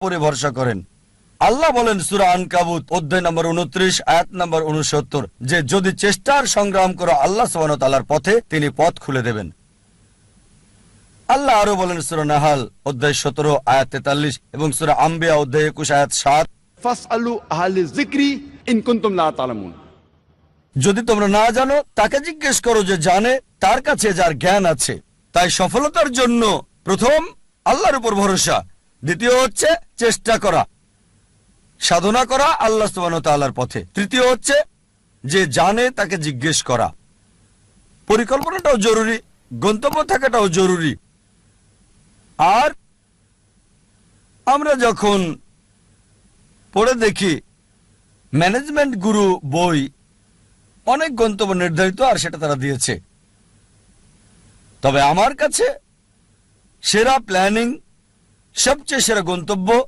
উপরে ভরসা করেন। আল্লাহ বলেন সূরা আনকাবুত অধ্যায় নম্বর 29 আয়াত নম্বর 69 যে যদি চেষ্টার সংগ্রাম করো আল্লাহ সুবহানাহু ওয়া তাআলার পথে তিনি পথ খুলে দেবেন। আল্লাহ আরো বলেন সূরা নাহাল অধ্যায় 17 আয়াত 43 এবং সূরা আম্বিয়া অধ্যায় 21 আয়াত 7 ফাসআলু আহলিয যিকরি ইন কুনতুম লা তা'লামুন। যদি তোমরা না জানো তাকে জিজ্ঞেস করো যে জানে, তার কাছে যার জ্ঞান আছে। তাই সফলতার জন্য প্রথম আল্লাহর উপর ভরসা, দ্বিতীয় হচ্ছে চেষ্টা করা, সাধনা করা আল্লাহ সুবহানাহু ওয়া তাআলার পথে, তৃতীয় হচ্ছে যে জানে তাকে জিজ্ঞেস করা। পরিকল্পনাটাও জরুরি, গন্তব্য থাকাটাও জরুরি। আর আমরা যখন পড়ে দেখি ম্যানেজমেন্ট গুরু বই, অনেক গন্তব্য নির্ধারিত আর সেটা তারা দিয়েছে। তবে আমার কাছে সেরা প্ল্যানিং, সবচেয়ে সেরা গন্তব্য